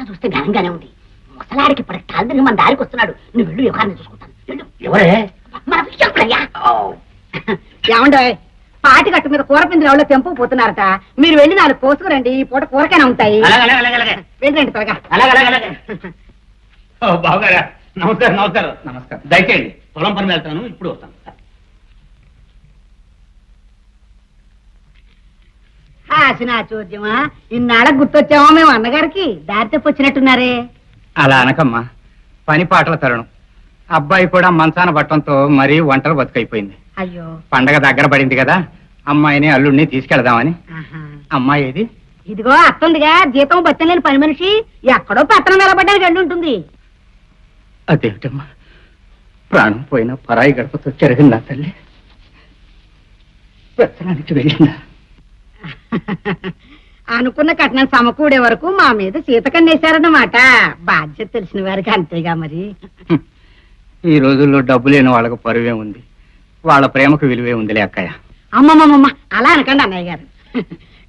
చూస్తే ఘనంగానే ఉంది. ముసలాడికి ఇప్పుడు కాదని మన దారికి వస్తున్నాడు. నువ్వు వెళ్ళు, వ్యవహారాన్ని చూసుకుంటాను. ఎవరే? మన విషయంకుడయ్యా. ఏమండో పాటి కట్టు మీద కూర పిండి ఎవరో తెంపు పోతున్నారట. మీరు వెళ్ళి 4 కోసుకురండి. ఈ పూట కూరకైనా ఉంటాయి. వెళ్ళండి త్వరగా. బావగారా, నమస్కారం. నమస్కారం. నమస్కారం. దయచేయండి, పొలం పని వెళ్తాను, ఇప్పుడు వస్తాను. ఆశనా చూద్యమా, ఇన్నాళ్ళ గుర్తొచ్చామా మేము అన్నగారికి? దారి తెప్పొచ్చినట్టున్నారే. అలా అనకమ్మా, పని పాటల తరుణం. అబ్బాయి కూడా మంచాన పట్టడంతో మరీ ఒంటరి బతుకైపోయింది. అయ్యో, పండగ దగ్గర పడింది కదా, అమ్మాయిని అల్లుడిని తీసుకెళ్దామని. అమ్మాయి ఏది? ఇదిగో అత్తుందిగా, జీతం బచ్చం లేని పని మనిషి. ఎక్కడో పట్టణం నిలబడ్డానికి వెళ్ళి ఉంటుంది. అదేమిటమ్మా, ప్రాణం పోయిన పరాయి గడపతో జరిగిందా తల్లి? వ్యసనానికి వెళ్ళిందా? అనుకున్న కట్నం సమకూడే వరకు మా మీద సీతకన్నేశారన్నమాట. బాధ్యత తెలిసిన వారికి అంతేగా మరి. ఈ రోజుల్లో డబ్బు లేని వాళ్ళకు పరువే ఉంది, వాళ్ళ ప్రేమకు విలువే ఉందిలే అక్కయ్య. అమ్మమ్మమ్మ, అలా అనకండి అన్నయ్య గారు.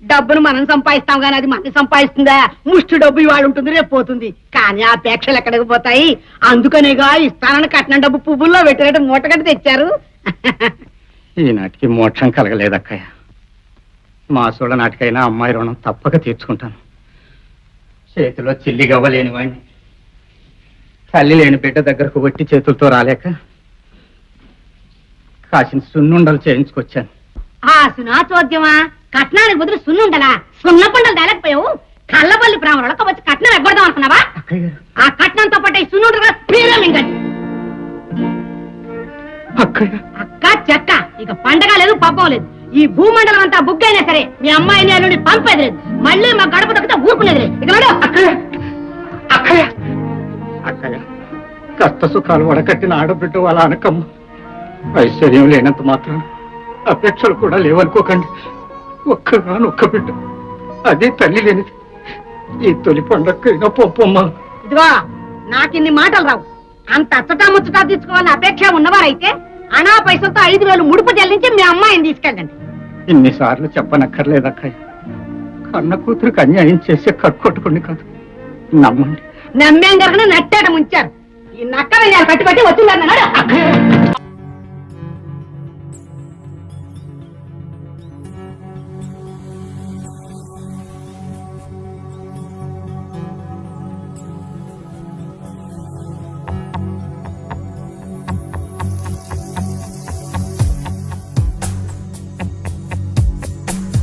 డబ్బును మనం సంపాదిస్తాం కానీ అది మనం సంపాదిస్తుందా? ముష్టి డబ్బు ఇవాళ ఉంటుంది, రేపు పోతుంది. కానీ ఆ అపేక్షలు ఎక్కడికి పోతాయి? అందుకనేగా ఇస్తానని కట్నం డబ్బు పువ్వుల్లో పెట్టినట్టు మూటగట్టి తెచ్చారు. ఈనాటికి మోక్షం కలగలేదక్కయ్య. మా సోళ్ళ నాటికైనా అమ్మాయి రుణం తప్పక తీర్చుకుంటాను. చేతిలో చిల్లి గవ్వలేని వాడిని, తల్లి లేని బిడ్డ దగ్గరకు వట్టి చేతులతో రాలేక కాసిన సున్నుండలు చేయించుకొచ్చాను. సునా చోద్యమా, కట్నానికి బదులు సున్నుండలా? సున్నపుండలు తేలేకపోయావు? కళ్ళబల్లి ప్రాణులకు వచ్చి కట్నం ఎగ్గొడదాం అనుకున్నావా? ఆ కట్నంతో పాటు ఈ సున్నుండలు అక్క చెక్క. ఇక పండగ లేదు, పబ్బం లేదు. ఈ భూమండలం అంతా బుగ్గైనా సరే మీ అమ్మాయిని అల్లుడిని పంపేది లేదు. మళ్ళీ మా గడప దొక్కితే ఊరుకునేది లేదు. ఇక అక్కయ్య, కష్ట సుఖాలు వడకట్టిన ఆడబిడ్డ వాళ్ళ అనకమ్మ. ఐశ్వర్యం లేనంత మాత్రం అపేక్షలు కూడా లేవనుకోకండి. ఒక్క బిడ్డ, అదే తల్లి లేనిది. ఈ తొలి పండగైనా పొమ్మా. ఇదిగో, నాకిన్ని మాటలు రావు. అంత అచ్చటా ముచ్చటా తీసుకోవాలని అపేక్ష ఉన్నవారైతే అనా పైసలతో 5,000 ముడుపు చెల్లించి మీ అమ్మాయిని తీసుకెళ్ళండి. ఇన్నిసార్లు చెప్పనక్కర్లేదు అక్కయ్య. కన్న కూతురికి అన్యాయం చేసే కట్టుకొట్టుకుని కాదు, నమ్మండి. నమ్మేం జరగని నట్టేట ముంచారు. ఈ నక్క వేయాలి కట్టుబట్టి వచ్చిందన్నాడు.